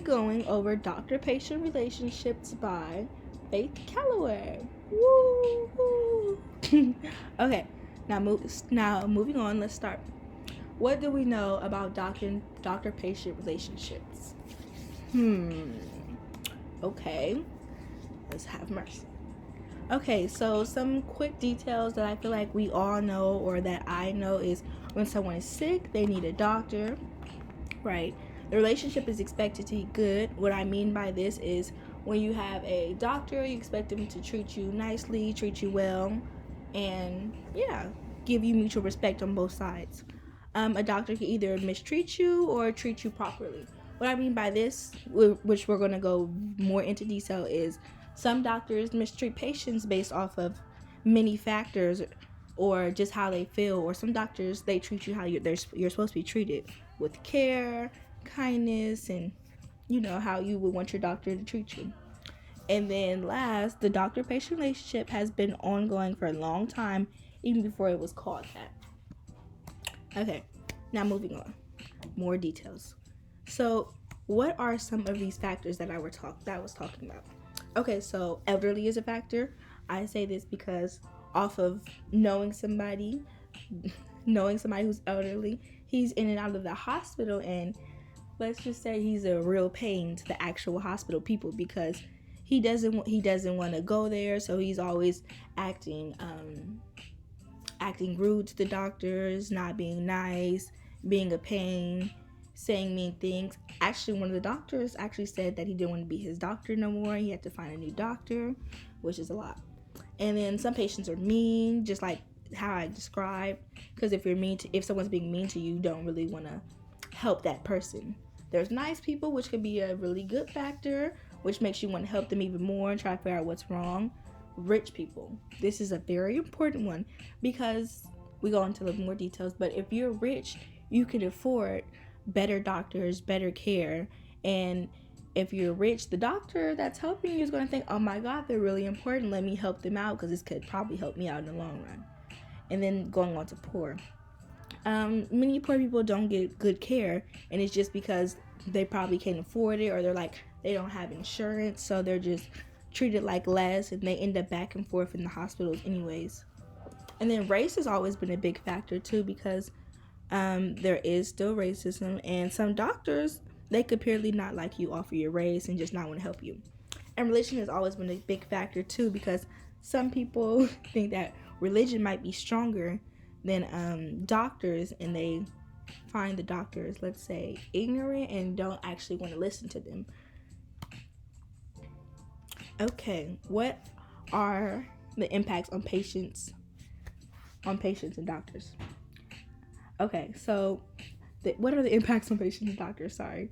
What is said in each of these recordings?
going over Doctor-Patient Relationships by Faith Calloway. Woo! Okay, now moving on. Let's start. What do we know about doctor-patient relationships? Okay, let's have mercy. Okay, so some quick details that I feel like we all know or that I know is when someone is sick, they need a doctor, right? The relationship is expected to be good. What I mean by this is when you have a doctor, you expect them to treat you nicely, treat you well, and give you mutual respect on both sides. A doctor can either mistreat you or treat you properly. What I mean by this, which we're going to go more into detail, is some doctors mistreat patients based off of many factors or just how they feel, or some doctors, they treat you how you're supposed to be treated, with care, kindness, and how you would want your doctor to treat you. And then last, the doctor-patient relationship has been ongoing for a long time, even before it was called that. Okay, now moving on. More details. So, what are some of these factors that I was talking about? Okay, so elderly is a factor. I say this because off of knowing somebody who's elderly, he's in and out of the hospital, and let's just say he's a real pain to the actual hospital people because he doesn't want to go there, so he's always acting rude to the doctors, not being nice, being a pain, saying mean things. Actually, one of the doctors actually said that he didn't want to be his doctor no more. He had to find a new doctor, which is a lot. And then some patients are mean, just like how I described, because if someone's being mean to you, you don't really want to help that person. There's nice people, which could be a really good factor, which makes you want to help them even more and try to figure out what's wrong. Rich people. This is a very important one because we go into a little more details, but if you're rich, you can afford better doctors, better care, and if you're rich, the doctor that's helping you is going to think, oh my God, they're really important. Let me help them out because this could probably help me out in the long run. And then going on to poor. Many poor people don't get good care, and it's just because they probably can't afford it, or they don't have insurance, so they're just treated like less, and they end up back and forth in the hospitals anyways. And then race has always been a big factor too, because there is still racism, and some doctors, they could purely not like you off of your race and just not want to help you. And religion has always been a big factor too, because some people think that religion might be stronger than doctors, and they find the doctors, let's say, ignorant and don't actually want to listen to them. Okay, what are the impacts on patients and doctors? Okay, so what are the impacts on patients and doctors? Sorry.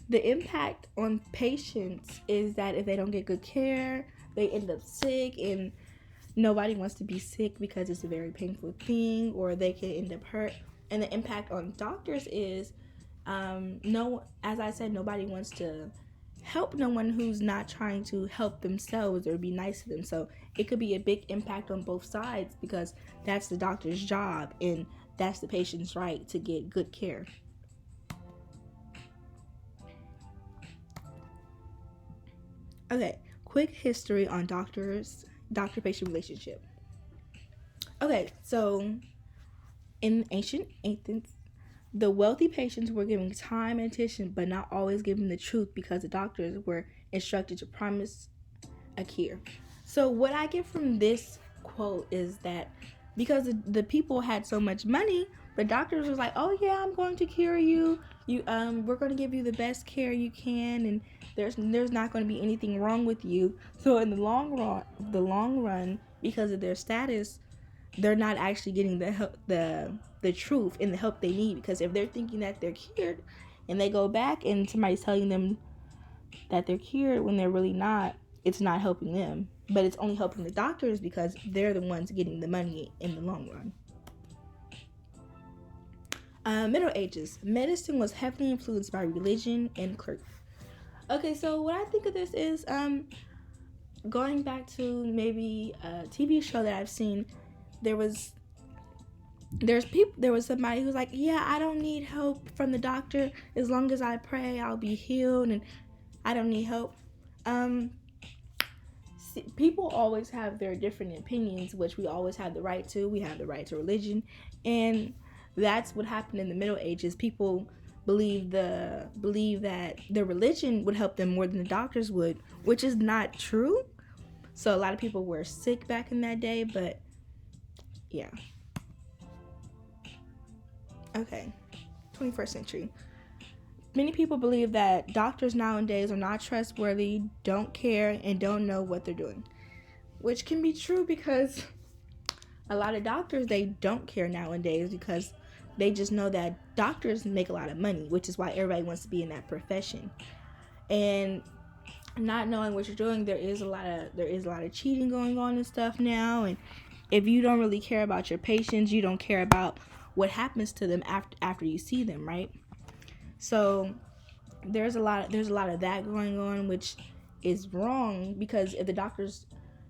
The impact on patients is that if they don't get good care, they end up sick, and nobody wants to be sick because it's a very painful thing, or they can end up hurt. And the impact on doctors is, as I said, nobody wants to help no one who's not trying to help themselves or be nice to them. So it could be a big impact on both sides, because that's the doctor's job and that's the patient's right to get good care. Okay, quick history on doctor-patient relationship. Okay, so in ancient Athens, the wealthy patients were given time and attention, but not always given the truth, because the doctors were instructed to promise a cure. So what I get from this quote is that because the people had so much money, the doctors was like, oh yeah, I'm going to cure you. We're going to give you the best care you can, and there's not going to be anything wrong with you. So in the long run, because of their status, they're not actually getting the help, the truth and the help they need. Because if they're thinking that they're cured, and they go back and somebody's telling them that they're cured when they're really not, it's not helping them, but it's only helping the doctors because they're the ones getting the money in the long run. Middle Ages. Medicine was heavily influenced by religion and clergy. Okay, so what I think of this is going back to maybe a TV show that I've seen. There was somebody who's like, yeah, I don't need help from the doctor. As long as I pray, I'll be healed. And I don't need help. Um, People always have their different opinions, which we always have the right to. We have the right to religion, and that's what happened in the Middle Ages. People believe that the religion would help them more than the doctors would, which is not true. So a lot of people were sick back in that day, but yeah. Okay, 21st century. Many people believe that doctors nowadays are not trustworthy, don't care, and don't know what they're doing, which can be true because a lot of doctors, they don't care nowadays because they just know that doctors make a lot of money, which is why everybody wants to be in that profession. And not knowing what you're doing, there is a lot of cheating going on and stuff now. And if you don't really care about your patients, you don't care about what happens to them after you see them, right? So there's a lot of that going on, which is wrong, because if the doctors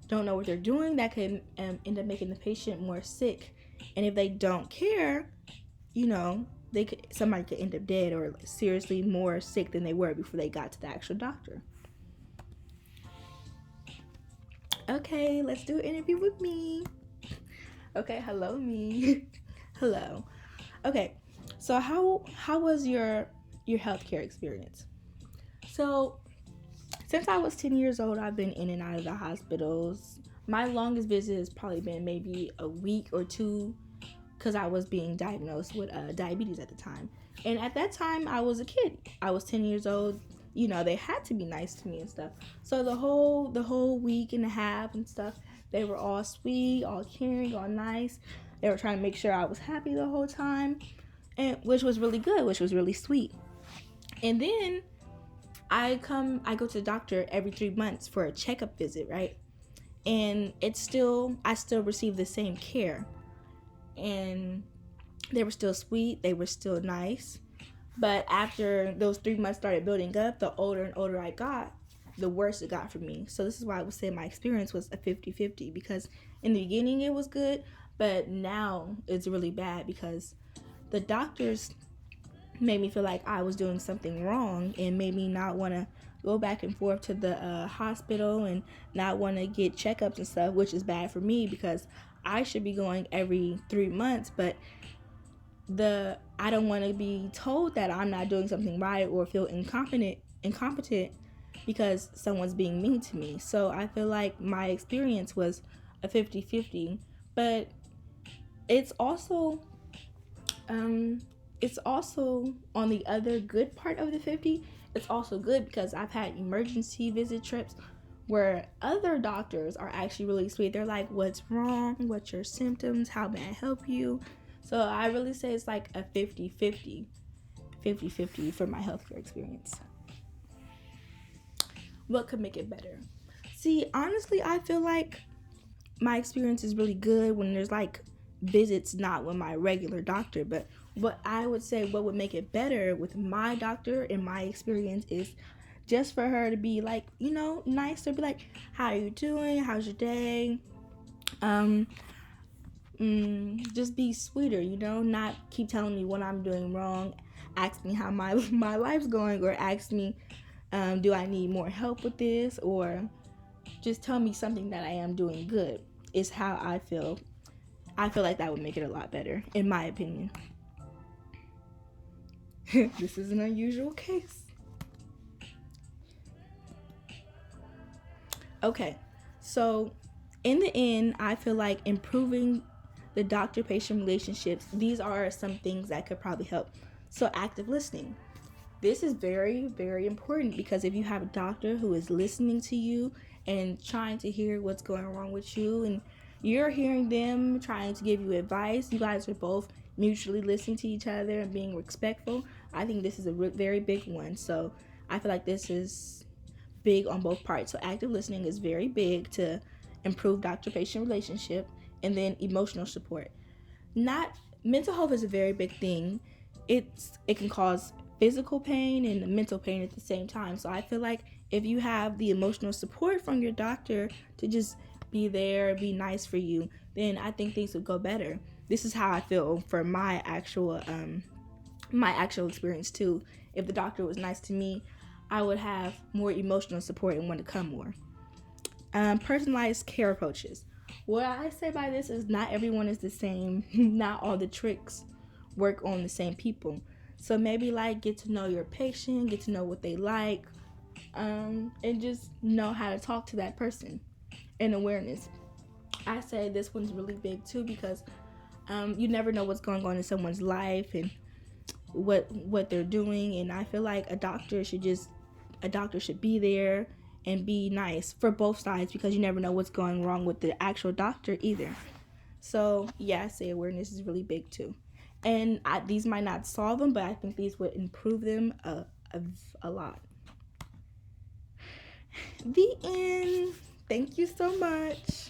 don't know what they're doing, that could end up making the patient more sick. And if they don't care, somebody could end up dead or seriously more sick than they were before they got to the actual doctor. Okay, let's do an interview with me. Okay, hello me. Hello. Okay, so how was your healthcare experience? So since I was 10 years old, I've been in and out of the hospitals. My longest visit has probably been maybe a week or two, because I was being diagnosed with diabetes at the time. And at that time, I was a kid. I was 10 years old. They had to be nice to me and stuff. So the whole week and a half and stuff, they were all sweet, all caring, all nice. They were trying to make sure I was happy the whole time, and which was really good, which was really sweet. And then I go to the doctor every 3 months for a checkup visit, right? And I still receive the same care. And they were still sweet, they were still nice. But after those 3 months started building up, the older and older I got, the worse it got for me. So this is why I would say my experience was a 50-50, because in the beginning it was good, but now it's really bad because the doctors made me feel like I was doing something wrong and made me not want to go back and forth to the hospital and not want to get checkups and stuff, which is bad for me because I should be going every 3 months, but I don't want to be told that I'm not doing something right or feel incompetent because someone's being mean to me. So I feel like my experience was a 50-50, but it's also on the other good part of the 50. It's also good because I've had emergency visit trips where other doctors are actually really sweet. They're like, what's wrong? What's your symptoms? How may I help you? So I really say it's like a 50-50 for my healthcare experience. What could make it better? See, honestly, I feel like my experience is really good when there's like visits not with my regular doctor, but what I would say what would make it better with my doctor in my experience is just for her to be like, nice, to be like, how are you doing? How's your day? Just be sweeter, not keep telling me what I'm doing wrong, ask me how my life's going, or ask me, do I need more help with this, or just tell me something that I am doing good, is how I feel. I feel like that would make it a lot better, in my opinion. This is an unusual case. Okay, so in the end, I feel like improving the doctor-patient relationships, these are some things that could probably help. So active listening. This is very, very important, because if you have a doctor who is listening to you and trying to hear what's going wrong with you, and you're hearing them trying to give you advice, you guys are both mutually listening to each other and being respectful, I think this is a very big one. So I feel like this is big on both parts. So active listening is very big to improve doctor-patient relationship. And then emotional support. Mental health is a very big thing. It can cause physical pain and mental pain at the same time. So I feel like if you have the emotional support from your doctor to just be there, be nice for you, then I think things would go better. This is how I feel for my actual experience too. If the doctor was nice to me, I would have more emotional support and want to come more. Personalized care approaches. What I say by this is not everyone is the same. Not all the tricks work on the same people. So maybe like get to know your patient, get to know what they like, and just know how to talk to that person. And awareness. I say this one's really big too because you never know what's going on in someone's life and what they're doing. And I feel like a doctor should be there and be nice for both sides because you never know what's going wrong with the actual doctor either. So yeah, I say awareness is really big too. And these might not solve them, but I think these would improve them a lot. The end. Thank you so much.